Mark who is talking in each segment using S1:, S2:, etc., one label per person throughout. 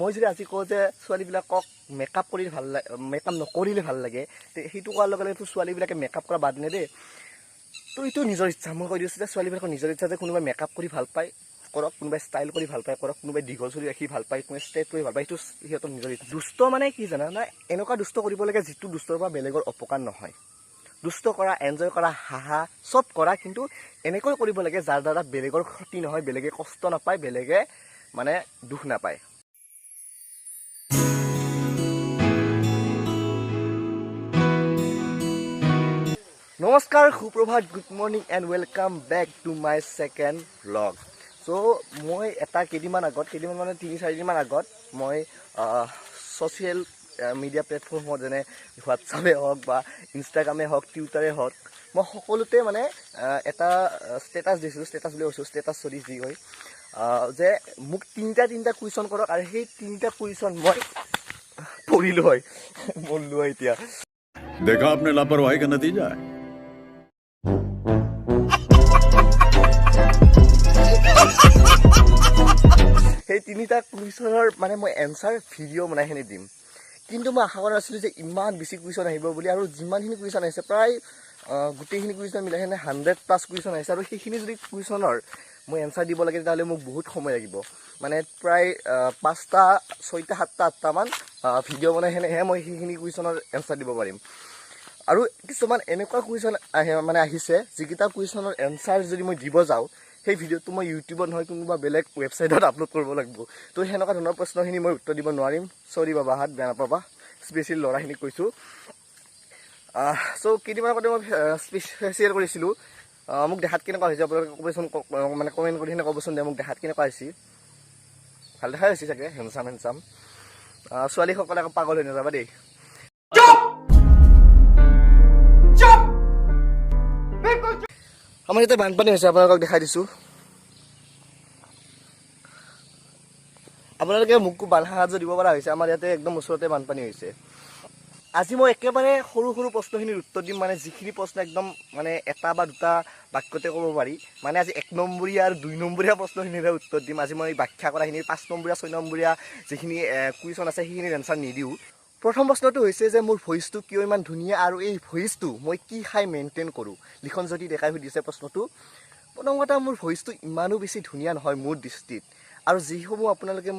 S1: মই যদি আজি কওঁ যে ছোৱালীবিলাকক মেকআপ কৰি ভাল লাগে, মেকআপ নকৰিলে ভাল লাগে, সেইটো কোৱাৰ লগে লগে ছোৱালীবিলাকে মেকআপ কৰা বাদ নেদেই। তো এইটো নিজৰ ইচ্ছা। মই কৈ দিছোঁ যে ছোৱালীবিলাকৰ নিজৰ ইচ্ছা যে কোনোবাই মেকআপ কৰি ভাল পায় কৰক, কোনোবাই ষ্টাইল কৰি ভাল পায় কৰক, কোনোবাই দীঘল চুলি ৰাখি ভাল পায়, কোনোবাই ষ্ট্ৰেট কৰি ভাল পায়, সেইটো সিহঁতৰ নিজৰ ইচ্ছা। দুষ্ট মানে কি জানা না, এনেকুৱা দুষ্ট কৰিব লাগে যিটো দুষ্টৰ পৰা বেলেগৰ অপকাৰ নহয়। দুষ্ট কৰা, এনজয় কৰা, হাঁহা চব কৰা, কিন্তু এনেকৈ কৰিব লাগে যাৰ দ্বাৰা বেলেগৰ ক্ষতি নহয়, বেলেগে কষ্ট নাপায়, বেলেগে মানে দুখ নাপায়। নমস্কাৰ, সুপ্ৰভাত, good morning and welcome back to my second blog. So' মই কেইদিনমান মানে 3-4 দিনমান আগত মই ছ'চিয়েল মিডিয়া প্লেটফৰ্মত যেনে হোৱাটছআপে হওক বা ইনষ্টাগ্ৰামে হওক, টুইটাৰে হওক, মই সকলোতে মানে এটা ষ্টেটাছ দিছিলোঁ, ষ্টেটাছ চলি যি হয় যে মোক তিনিটা কুৱেশ্যন কৰক আৰু সেই তিনিটা কুৱেশ্যন মই পঢ়িলোঁ হয়, মনলো হয় এতিয়া।
S2: देखा आपने लापरवाही का नतीजा है।
S1: সেই তিনিটা কুৱেশ্যনৰ মানে মই এনচাৰ ভিডিঅ' বনাইখিনি দিম, কিন্তু মই আশা কৰা নাছিলোঁ যে ইমান বেছি কুৱেশ্যন আহিব বুলি। আৰু যিমানখিনি কুৱেশ্যন আহিছে প্ৰায় গোটেইখিনি কুৱেশ্যন মিলাই 100+ কুৱেশ্যন আহিছে। আৰু সেইখিনি যদি কুৱেশ্যনৰ মই এনচাৰ দিব লাগে তেতিয়াহ'লে মোক বহুত সময় লাগিব, মানে প্ৰায় 5টা 6টা 7টা 8টামান ভিডিঅ' বনাই সেনেহে মই সেইখিনি কুৱেশ্যনৰ এনচাৰ দিব পাৰিম। আৰু কিছুমান এনেকুৱা কুৱেশ্যন আহিছে যিকেইটা কুৱেশ্যনৰ এনচাৰ যদি মই দিব যাওঁ সেই ভিডিঅ'টো মই ইউটিউবত নহয় কোনোবা বেলেগ ৱেবছাইটত আপলোড কৰিব লাগিব। তো সেনেকুৱা ধৰণৰ প্ৰশ্নখিনি মই উত্তৰ দিব নোৱাৰিম, চৰি বাবা, হাত বেয়া নাপাবা, স্পেচিয়েল ল'ৰাখিনিক কৈছোঁ। চ' কেইদিনমান আগতে মই ফেচিয়েল কৰিছিলোঁ। মোক দেখাত কেনেকুৱা হৈছে আপোনালোকে ক'বচোন, মানে কমেণ্ট কৰি সেনেকুৱা ক'বচোন, মোক দেখাত কেনেকুৱা হৈছে। ভাল দেখাই হৈছে চাগে, হেণ্ডচাম। ছোৱালীসকলে আকৌ পাগল হৈ নাযাবা দেই। আমাৰ ইয়াতে বানপানী হৈছে, আপোনালোকক দেখাই দিছোঁ। আপোনালোকে মোকো সাহায্য দিব পৰা হৈছে, আমাৰ ইয়াতে একদম ওচৰতে বানপানী হৈছে। আজি মই একেবাৰে সৰু প্ৰশ্নখিনিৰ উত্তৰ দিম, মানে যিখিনি প্ৰশ্ন একদম মানে 1 বা 2টা বাক্যতে ক'ব পাৰি। মানে আজি 1 নম্বৰীয়া আৰু 2 নম্বৰীয়া প্ৰশ্নখিনিৰে উত্তৰ দিম। আজি মই ব্যাখ্যা কৰাখিনি 5 নম্বৰীয়া 6 নম্বৰীয়া যিখিনি কুৱেশ্যন আছে সেইখিনিৰ এনচাৰ নিদিওঁ। প্ৰথম প্ৰশ্নটো হৈছে যে মোৰ ভইচটো কিয় ইমান ধুনীয়া আৰু এই ভইচটো মই কি খাই মেইনটেইন কৰোঁ। লিখনজ্যোতি ডেকাই সুধিছে প্ৰশ্নটো। প্ৰথম কথা, মোৰ ভইচটো ইমানো বেছি ধুনীয়া নহয় মোৰ দৃষ্টিত। আৰু যিসমূহ আপোনালোকে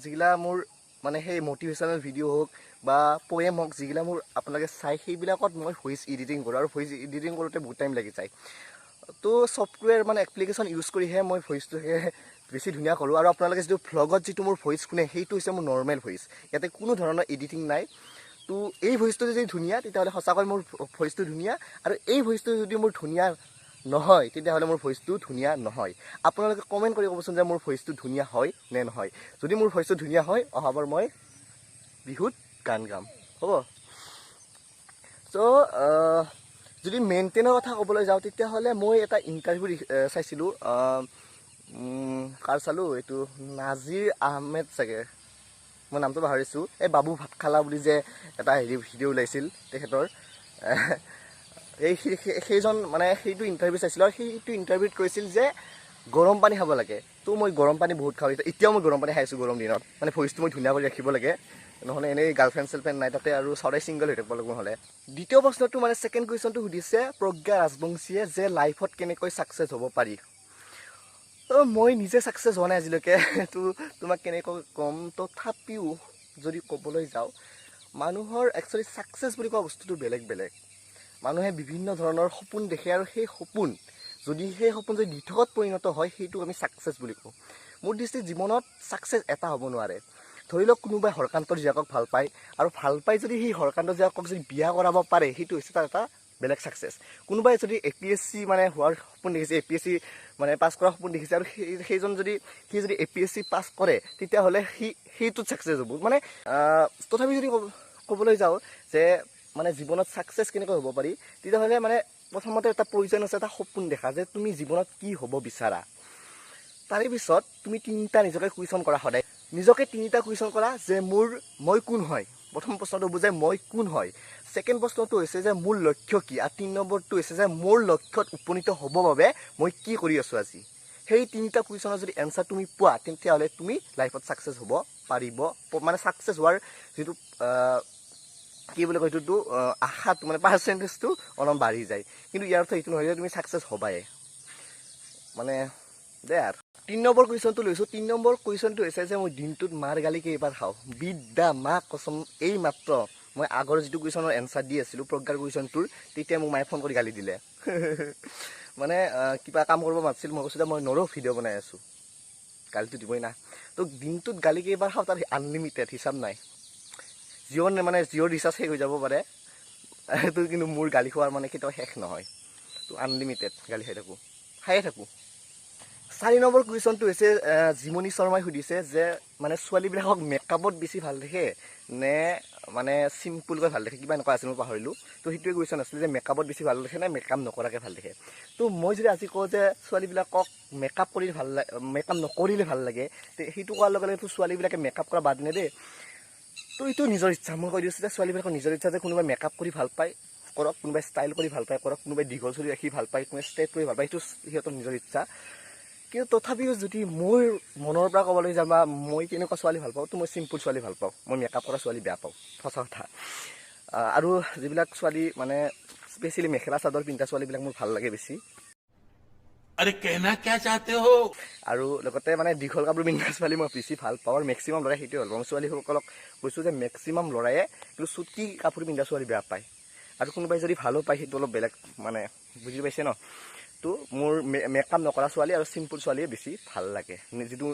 S1: যিগিলা মোৰ মানে সেই মটিভেশ্যনেল ভিডিঅ' হওক বা পয়েম হওক, যিগিলা মোৰ আপোনালোকে চাই সেইবিলাকত মই ভইচ এডিটিং কৰোঁ, আৰু ভইচ এডিটিং কৰোঁতে বহুত টাইম লাগি যায়। তো ছফ্টৱেৰ মানে এপ্লিকেশ্যন ইউজ কৰিহে মই ভইচটোকে বেছি ধুনীয়া কৰোঁ। আৰু আপোনালোকে যিটো ভ্লগত যিটো মোৰ ভইচ শুনে সেইটো হৈছে মোৰ নৰ্মেল ভইচ, ইয়াতে কোনো ধৰণৰ এডিটিং নাই। তো এই ভইচটো যদি ধুনীয়া তেতিয়াহ'লে সঁচাকৈ মোৰ ভইচটো ধুনীয়া, আৰু এই ভইচটো যদি মোৰ ধুনীয়া নহয় তেতিয়াহ'লে মোৰ ভইচটো ধুনীয়া নহয়। আপোনালোকে কমেণ্ট কৰি ক'বচোন যে মোৰ ভইচটো ধুনীয়া হয় নে নহয়। যদি মোৰ ভইচটো ধুনীয়া হয়, অহাবাৰ মই বিহুত গান গাম, হ'ব। চ' যদি মেইনটেইনৰ কথা ক'বলৈ যাওঁ তেতিয়াহ'লে মই এটা ইণ্টাৰভিউ চাইছিলোঁ। কাৰ চালোঁ, এইটো নাজিৰ আহমেদ চাগে, মই নামটো পাহৰিছোঁ। এই বাবু ভাত খালা বুলি যে এটা ভিডিঅ' ওলাইছিল তেখেতৰ, সেইজন মানে সেইটো ইণ্টাৰভিউ চাইছিলোঁ। আৰু সেইটো ইণ্টাৰভিউত কৈছিল যে গৰম পানী খাব লাগে। তো মই গৰম পানী বহুত খাওঁ, এতিয়াও মই গৰম পানী খাই আছোঁ গৰম দিনত। মানে ভইচটো মই ধুনীয়া কৰি ৰাখিব লাগে, নহ'লে এনেই গাৰ্লফ্ৰেণ্ড নাই তাতে, আৰু সদায় ছিংগল হৈ থাকিব লাগিব নহ'লে। দ্বিতীয় প্ৰশ্নটো মানে ছেকেণ্ড কুৱেশ্যনটো সুধিছে প্ৰজ্ঞা ৰাজবংশীয়ে যে লাইফত কেনেকৈ ছাকচেছ হ'ব পাৰি। মই নিজে ছাকচেছ হোৱা নাই আজিলৈকে, তো তোমাক কেনেকৈ ক'ম। তথাপিও যদি ক'বলৈ যাওঁ, মানুহৰ একচুৱেলি ছাকচেছ বুলি কোৱা বস্তুটো বেলেগ বেলেগ। মানুহে বিভিন্ন ধৰণৰ সপোন দেখে, আৰু সেই সপোন যদি দিঠকত পৰিণত হয় সেইটোক আমি ছাকচেছ বুলি কওঁ। মোৰ দৃষ্টিত জীৱনত ছাকচেছ এটা হ'ব নোৱাৰে। ধৰি লওক কোনোবাই হৰকান্তৰ জীয়েকক ভাল পায়, আৰু ভাল পাই যদি সেই হৰকান্তৰ জীয়েকক যদি বিয়া কৰাব পাৰে, সেইটো হৈছে তাৰ এটা বেলেগ ছাকচেছ। কোনোবাই যদি APSC মানে হোৱাৰ সপোন দেখিছে, APSC মানে পাছ কৰাৰ সপোন দেখিছে, আৰু সি যদি APSC পাছ কৰে তেতিয়াহ'লে সেইটোত ছাকচেছ হ'ব। মানে তথাপি যদি ক'বলৈ যাওঁ যে মানে জীৱনত ছাকচেছ কেনেকৈ হ'ব পাৰি, তেতিয়াহ'লে মানে প্ৰথমতে এটা প্ৰয়োজন আছে, এটা সপোন দেখা, যে তুমি জীৱনত কি হ'ব বিচাৰা। তাৰে পিছত তুমি 3টা নিজকে কুৱেশ্যন কৰা, সদায় নিজকে 3টা কুৱেশ্যন কৰা যে মই কোন হয়। প্ৰথম প্ৰশ্নটো হ'ব যে মই কোন হয়। ছেকেণ্ড প্ৰশ্নটো হৈছে যে মোৰ লক্ষ্য কি, আৰু 3 নম্বৰটো হৈছে যে মোৰ লক্ষ্যত উপনীত হ'ব বাবে মই কি কৰি আছোঁ আজি। সেই 3টা কুৱেশ্যনৰ যদি এনচাৰ তুমি পোৱা তেতিয়াহ'লে তুমি লাইফত ছাকচেছ হ'ব পাৰিব মানে ছাকচেছ হোৱাৰ যিটো কি বুলি কয় এইটোতো আশাটো মানে পাৰ্চেণ্টেজটো অলপ বাঢ়ি যায় কিন্তু ইয়াৰ অৰ্থ এইটো নহয় যে তুমি ছাকচেছ হ'বাই মানে দে আৰু 3 নম্বৰ কুৱেশ্যনটো লৈছোঁ 3 নম্বৰ কুৱেশ্যনটো হৈছে যে মই দিনটোত মাৰ গালি কেইবাৰ খাওঁ বিদ্যা মা কচম এই মাত্ৰ মই আগৰ যিটো কুৱেশ্যনৰ এনচাৰ দি আছিলোঁ প্ৰজ্ঞাৰ কুৱেশ্যনটোৰ তেতিয়া মোক মায়ে ফোন কৰি গালি দিলে মানে কিবা কাম কৰিব মাতিছিল মই কৈছোঁ যে মই নৰো ভিডিঅ' বনাই আছোঁ গালিটো দিবই না তো দিনটোত গালি কেইবাৰ খাওঁ তাৰ আনলিমিটেড হিচাপ নাই জিঅ'ৰ ৰিচাৰ্জ শেষ হৈ যাব পাৰে তো কিন্তু মোৰ গালি খোৱাৰ মানে কেতিয়াও শেষ নহয় তো আনলিমিটেড গালি খায়ে থাকোঁ 4 নম্বৰ কুৱেশ্যনটো হৈছে জিমনি শৰ্মাই সুধিছে যে মানে ছোৱালীবিলাকক মেকআপত বেছি ভাল দেখে নে মানে চিম্পুলকৈ ভাল দেখে কিবা এনেকুৱা আছিল মই পাহৰিলোঁ তো সেইটোৱে কুৱেশ্যন আছিলে যে মেকআপত বেছি ভাল দেখে নে মেকআপ নকৰাকৈ ভাল দেখে তো মই যদি আজি কওঁ যে ছোৱালীবিলাকক মেকআপ কৰি ভাল লাগে মেকআপ নকৰিলে ভাল লাগে সেইটো কোৱাৰ লগে লগে ছোৱালীবিলাকে মেকআপ কৰা বাদ নেদে তো এইটো নিজৰ ইচ্ছা মই কৈ দিছোঁ যে ছোৱালীবিলাকৰ নিজৰ ইচ্ছা যে কোনোবাই মেকআপ কৰি ভাল পায় কৰক কোনোবাই ষ্টাইল কৰি ভাল পায় কৰক কোনোবাই দীঘল চুলি ৰাখি ভাল পায় কোনোবাই ষ্ট্ৰেট কৰি ভাল পায় সেইটো সিহঁতৰ নিজৰ ইচ্ছা কিন্তু তথাপিও যদি মোৰ মনৰ পৰা ক'বলৈ যাওঁ বা মই কেনেকুৱা ছোৱালী ভাল পাওঁ তো মই চিম্পুল ছোৱালী ভাল পাওঁ মই মেকআপ কৰা ছোৱালী বেয়া পাওঁ সঁচা কথা আৰু যিবিলাক ছোৱালী মানে স্পেচিয়েলি মেখেলা চাদৰ পিন্ধা ছোৱালীবিলাক মোৰ ভাল লাগে বেছি
S2: अरे कहना क्या चाहते हो
S1: আৰু লগতে মানে দীঘল কাপোৰ পিন্ধা ছোৱালী মই বেছি ভাল পাওঁ আৰু মেক্সিমাম ল'ৰাই সেইটোৱে ভাল পাওঁ ছোৱালীসকলক কৈছোঁ যে মেক্সিমাম ল'ৰায়ে কিন্তু চুটি কাপোৰ পিন্ধা ছোৱালী বেয়া পায় আৰু কোনোবাই যদি ভালো পায় সেইটো অলপ বেলেগ মানে বুজি পাইছে ন তো মোৰ মেকআপ নকৰা ছোৱালী আৰু চিম্পুল ছোৱালীয়ে বেছি ভাল লাগে যিটো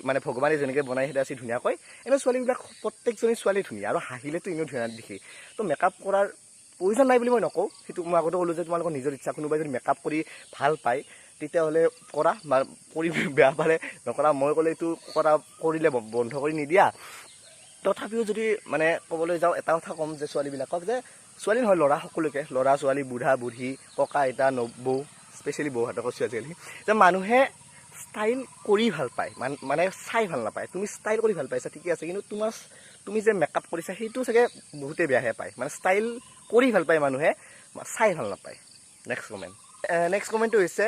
S1: মানে ভগৱানে যেনেকৈ বনাই সেইটো আছে ধুনীয়াকৈ এনে ছোৱালীবিলাক প্ৰত্যেকজনী ছোৱালী ধুনীয়া আৰু হাঁহিলেতো এনেও ধুনীয়া দেখি তো মেকআপ কৰাৰ প্ৰয়োজন নাই বুলি মই নকওঁ সেইটো মই আগতে ক'লোঁ যে তোমালোকৰ নিজৰ ইচ্ছা কোনোবাই যদি মেকআপ কৰি ভাল পায় তেতিয়াহ'লে কৰা বা কৰি বেয়া পালে নকৰা মই ক'লে এইটো কৰিলে বন্ধ কৰি নিদিয়া তথাপিও যদি মানে ক'বলৈ যাওঁ এটা কথা ক'ম যে ছোৱালীবিলাকক যে ছোৱালী নহয় ল'ৰা সকলোকে ল'ৰা ছোৱালী বুঢ়া বুঢ়ী ককা আইতা বৌ স্পেচিয়েলি বৌহঁতক কৈছোঁ আজিকালি যে মানুহে ষ্টাইল কৰি ভাল পায় মানে চাই ভাল নাপায় তুমি ষ্টাইল কৰি ভাল পাইছা ঠিকে আছে কিন্তু তুমি যে মেকআপ কৰিছা সেইটো চাগে বহুতেই বেয়াহে পায় মানে ষ্টাইল কৰি ভাল পায় মানুহে চাই ভাল নাপায় নেক্সট কমেণ্টটো হৈছে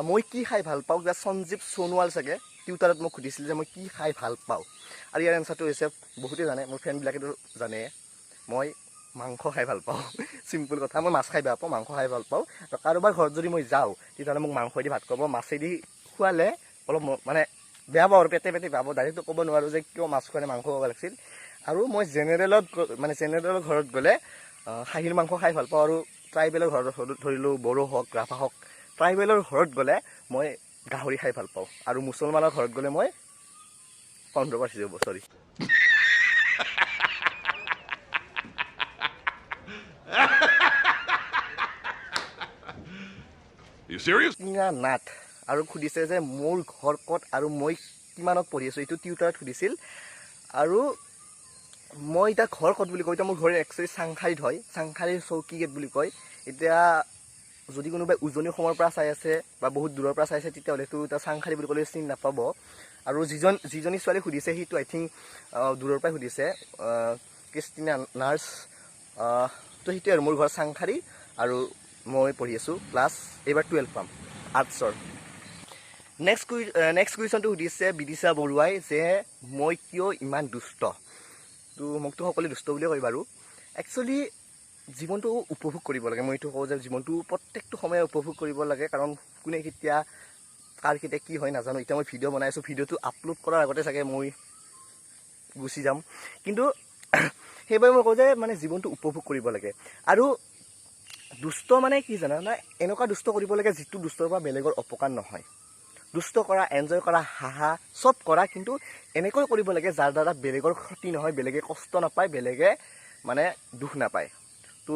S1: মই কি খাই ভাল পাওঁ কিবা সঞ্জীৱ সোণোৱাল চাগে টিউটাৰত মোক সুধিছিল যে মই কি খাই ভাল পাওঁ আৰু ইয়াৰ এনচাৰটো হৈছে বহুতেই জানে মোৰ ফ্ৰেণ্ডবিলাকেতো জানে মই মাংস খাই ভাল পাওঁ চিম্পুল কথা মই মাছ খাই বেয়া পাওঁ মাংস খাই ভাল পাওঁ আৰু কাৰোবাৰ ঘৰত যদি মই যাওঁ তেতিয়াহ'লে মোক মাংসই দি ভাত খুৱাব মাছেদি খোৱালে অলপ মানে বেয়া পাওঁ আৰু পেটে বেয়া পাওঁ ডাইৰেক্টটো ক'ব নোৱাৰোঁ যে কিয় মাছ খোৱালে মাংস খাব লাগিছিল আৰু মই জেনেৰেলৰ ঘৰত গ'লে খাহীৰ মাংস খাই ভাল পাওঁ আৰু ট্ৰাইবেলৰ ঘৰত ধৰিলোঁ বড়ো হওক ৰাভা হওক ট্ৰাইবেলৰ ঘৰত গ'লে মই গাহৰি খাই ভাল পাওঁ আৰু মুছলমানৰ ঘৰত গ'লে মই কণ্ট্ৰভাৰ্চি হ'ব চৰি
S2: You serious?
S1: নাথ আৰু সুধিছে যে মোৰ ঘৰ ক'ত আৰু মই কিমানত পঢ়ি আছোঁ এইটো টিউটাৰত সুধিছিল আৰু মই এতিয়া ঘৰ ক'ত বুলি কওঁ এতিয়া মোৰ ঘৰ একচুৱেলি চাংখাৰীত হয় চাংখাৰীৰ চৌকি গেট বুলি কয় এতিয়া যদি কোনোবাই উজনি অসমৰ পৰা চাই আছে বা বহুত দূৰৰ পৰা চাই আছে তেতিয়াহ'লেতো এতিয়া চাংখাৰী বুলি ক'লে চিনি নাপাব আৰু যিজনী ছোৱালী সুধিছে সেইটো আই থিংক দূৰৰ পৰাই সুধিছে ক্ৰিষ্টিনা নাৰ্ছ তো সেইটোৱে আৰু মোৰ ঘৰ চাংখাৰী আৰু মই পঢ়ি আছোঁ এইবাৰ 12 পাম আৰ্টছৰ নেক্সট কুৱেশ্যনটো সুধিছে বিদিশা বৰুৱাই যে মই কিয় ইমান দুষ্ট তো মোকতো সকলোৱে দুষ্ট বুলিয়ে কয় বাৰু একচুৱেলি জীৱনটো উপভোগ কৰিব লাগে মই এইটো কওঁ যে জীৱনটো প্ৰত্যেকটো সময়ে উপভোগ কৰিব লাগে কাৰণ কোনে কেতিয়া কাৰ কেতিয়া কি হয় নাজানো এতিয়া মই ভিডিঅ' বনাই আছোঁ ভিডিঅ'টো আপলোড কৰাৰ আগতে চাগে মই গুচি যাম কিন্তু সেইবাবে মই কওঁ যে মানে জীৱনটো উপভোগ কৰিব লাগে আৰু দুষ্ট মানে কি জানা না এনেকুৱা দুষ্ট কৰিব লাগে যিটো দুষ্টৰ পৰা বেলেগৰ অপকাৰ নহয় দুষ্ট কৰা এনজয় কৰা হাঁহা চব কৰা কিন্তু এনেকৈ কৰিব লাগে যাৰ দ্বাৰা বেলেগৰ ক্ষতি নহয় বেলেগে কষ্ট নাপায় বেলেগে মানে দুখ নাপায় তো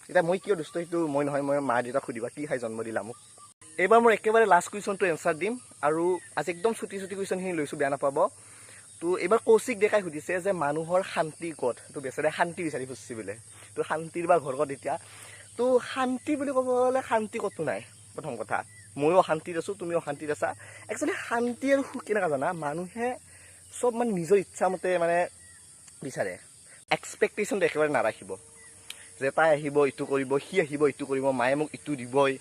S1: এতিয়া মই কিয় দুষ্ট সেইটো মই নহয় মই মা দেউতাক সুধিবা কি খাই জন্ম দিলা মোক এইবাৰ মোৰ একেবাৰে লাষ্ট কুৱেশ্যনটো এনচাৰ দিম আৰু আজি একদম চুটি কুৱেশ্যনখিনি লৈছোঁ বেয়া নাপাব তো এইবাৰ কৌশিক ডেকাই সুধিছে যে মানুহৰ শান্তি ক'ত তো বেচেৰাই শান্তি বিচাৰি খুজিছে বোলে তো শান্তিৰ বা ঘৰ ক'ত এতিয়া তো শান্তি বুলি ক'ব গ'লে শান্তি ক'তো নাই প্ৰথম কথা ময়ো অশান্তিত আছোঁ তুমিও অশান্তিত আছা একচুৱেলি শান্তি আৰু সুখ কেনেকুৱা জানা মানুহে চব মানে নিজৰ ইচ্ছামতে মানে বিচাৰে এক্সপেক্টেশ্যনটো একেবাৰে নাৰাখিব যে তাই আহিব ইটো কৰিব সি আহিব ইটো কৰিব মায়ে মোক ইটো দিবই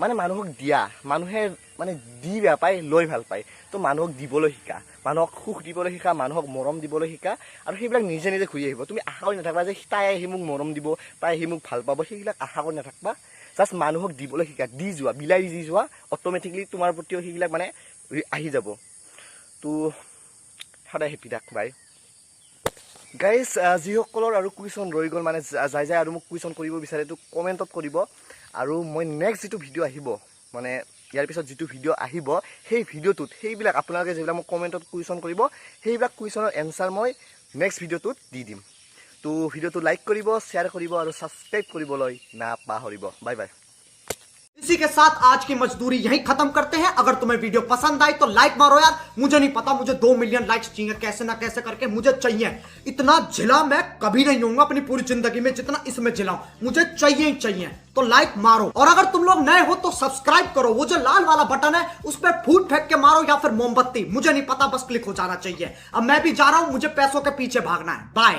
S1: মানে মানুহক দিয়া, মানুহে মানে দি বেয়া পায়, লৈ ভাল পায়। তো মানুহক দিবলৈ শিকা, মানুহক সুখ দিবলৈ শিকা, মানুহক মৰম দিবলৈ শিকা, আৰু সেইবিলাক নিজে নিজে ঘূৰি আহিব। তুমি আশা কৰি নাথাকিবা যে তাই আহি মোক মৰম দিব, তাই আহি মোক ভাল পাব, সেইবিলাক আশা কৰি নাথাকিবা। জাষ্ট মানুহক দিবলৈ শিকা, দি যোৱা, বিলাই দি যোৱা, অট'মেটিকলি তোমাৰ প্ৰতিও সেইবিলাক মানে আহি যাব। তো সদায় হেপী থাক বাই গাইজ। যিসকলৰ আৰু কুৱেশ্যন ৰৈ গ'ল, মানে যাই আৰু মোক কুৱেশ্যন কৰিব বিচাৰে, তো কমেণ্টত কৰিব। আৰু মই নেক্সট যিটো ভিডিঅ' আহিব, মানে ইয়াৰ পিছত যিটো ভিডিঅ' আহিব, সেই ভিডিঅ'টোত সেইবিলাক আপোনালোকে যিবিলাক মোক কমেণ্টত কুৱেশ্যন কৰিব, সেইবিলাক কুৱেশ্যনৰ এনচাৰ মই নেক্সট ভিডিঅ'টোত দি দিম। তো ভিডিঅ'টো লাইক কৰিব, শ্বেয়াৰ কৰিব আৰু ছাবস্ক্ৰাইব কৰিবলৈ নাপাহৰিব। Bye bye.
S3: इसी के साथ आज की मजदूरी यहीं खत्म करते हैं। अगर तुम्हें वीडियो पसंद आई तो लाइक मारो यार, मुझे नहीं पता, मुझे 2 मिलियन लाइक्स चाहिए, कैसे ना कैसे करके मुझे चाहिए। इतना झिला मैं कभी नहीं होऊंगा अपनी पूरी जिंदगी में जितना इसमें झिलाऊं, मुझे चाहिए ही चाहिए। तो लाइक मारो, और अगर तुम लोग नए हो तो सब्सक्राइब करो, वो जो लाल वाला बटन है उस पर फूट फेंक के मारो या फिर मोमबत्ती, मुझे नहीं पता, बस क्लिक हो जाना चाहिए। अब मैं भी जा रहा हूं, मुझे पैसों के पीछे भागना है। बाय।